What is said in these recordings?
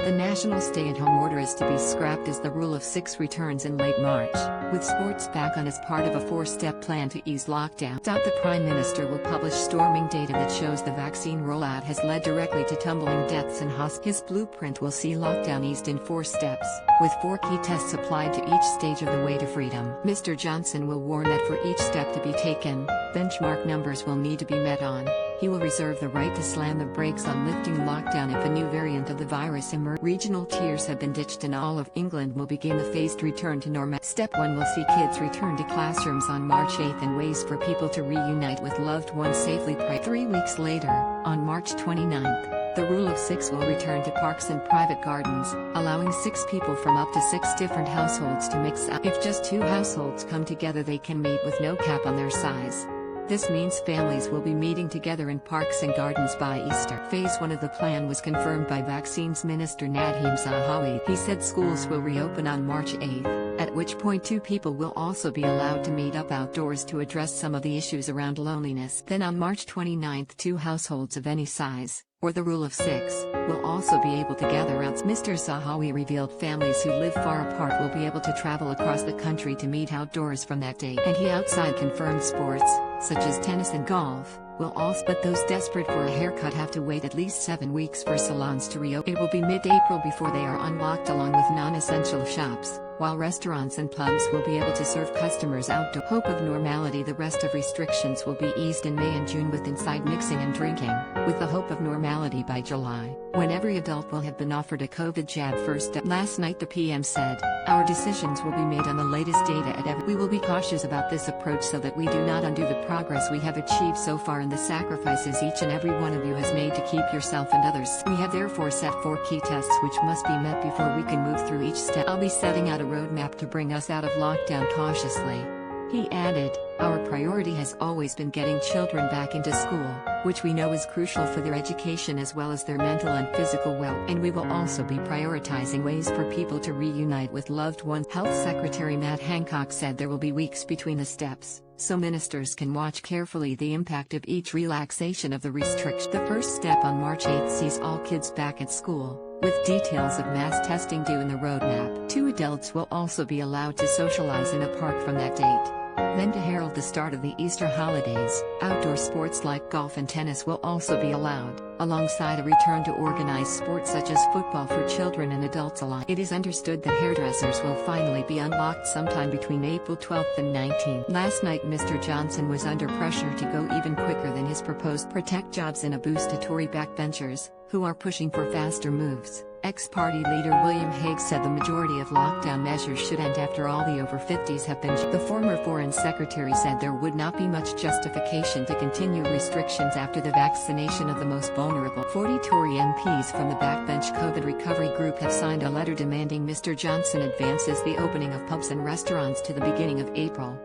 The national stay-at-home order is to be scrapped as the rule of 6 returns in late March, with sports back on as part of a 4-step plan to ease lockdown. The Prime Minister will publish storming data that shows the vaccine rollout has led directly to tumbling deaths and His blueprint will see lockdown eased in 4 steps, with 4 key tests applied to each stage of the way to freedom. Mr. Johnson will warn that for each step to be taken, benchmark numbers will need to be met on. He will reserve the right to slam the brakes on lifting lockdown if a new variant of the virus emerges. Regional tiers have been ditched and all of England will begin the phased return to normal. Step 1 will see kids return to classrooms on March 8th and ways for people to reunite with loved ones safely. 3 weeks later, on March 29th, the rule of 6 will return to parks and private gardens, allowing 6 people from up to 6 different households to mix up. If just 2 households come together, they can meet with no cap on their size. This means families will be meeting together in parks and gardens by Easter. Phase 1 of the plan was confirmed by Vaccines Minister Nadhim Zahawi. He said schools will reopen on March 8th, at which point 2 people will also be allowed to meet up outdoors to address some of the issues around loneliness. Then on March 29th, 2 households of any size, or the rule of 6, will also be able to gather out. Mr. Zahawi revealed families who live far apart will be able to travel across the country to meet outdoors from that date. And he outside confirmed sports, such as tennis and golf, will also, but those desperate for a haircut have to wait at least 7 weeks for salons to reopen. It will be mid-April before they are unlocked along with non-essential shops, while restaurants and pubs will be able to serve customers outdoor. Hope of normality. The rest of restrictions will be eased in May and June with inside mixing and drinking, with the hope of normality by July, when every adult will have been offered a COVID jab first. Last night the PM said, "Our decisions will be made on the latest data we will be cautious about this approach so that we do not undo the progress we have achieved so far and the sacrifices each and every one of you has made to keep yourself and others. We have therefore set 4 key tests which must be met before we can move through each step. I'll be setting out a roadmap to bring us out of lockdown cautiously." He added, "Our priority has always been getting children back into school, which we know is crucial for their education as well as their mental and physical well-being. And we will also be prioritizing ways for people to reunite with loved ones." Health Secretary Matt Hancock said there will be weeks between the steps, so ministers can watch carefully the impact of each relaxation of the restriction. The first step on March 8th sees all kids back at school, with details of mass testing due in the roadmap. 2 adults will also be allowed to socialize in a park from that date. Then to herald the start of the Easter holidays, outdoor sports like golf and tennis will also be allowed, alongside a return to organized sports such as football for children and adults alike. It is understood that hairdressers will finally be unlocked sometime between April 12th and 19th. Last night Mr. Johnson was under pressure to go even quicker than his proposed protect jobs in a boost to Tory backbenchers, who are pushing for faster moves. Ex-party leader William Hague said the majority of lockdown measures should end after all the over 50s have been. The former Foreign Secretary said there would not be much justification to continue restrictions after the vaccination of the most vulnerable. 40 Tory MPs from the backbench COVID recovery group have signed a letter demanding Mr. Johnson advances the opening of pubs and restaurants to the beginning of April.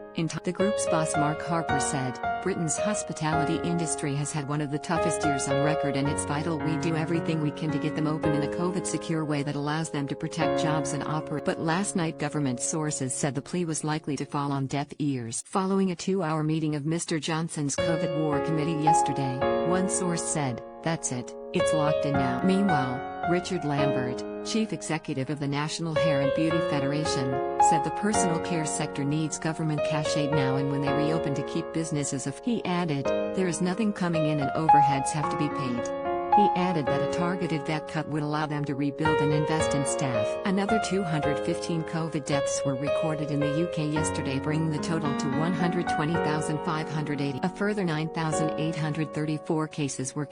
The group's boss Mark Harper said, "Britain's hospitality industry has had one of the toughest years on record and it's vital we do everything we can to get them open in a COVID-secure way that allows them to protect jobs and operate." But last night government sources said the plea was likely to fall on deaf ears. Following a 2-hour meeting of Mr. Johnson's COVID War Committee yesterday, one source said, "That's it, it's locked in now." Meanwhile, Richard Lambert, chief executive of the National Hair and Beauty Federation, said the personal care sector needs government cash aid now and when they reopen to keep businesses afloat. He added, "There is nothing coming in and overheads have to be paid." He added that a targeted vet cut would allow them to rebuild and invest in staff. Another 215 COVID deaths were recorded in the UK yesterday, bringing the total to 120,580. A further 9,834 cases were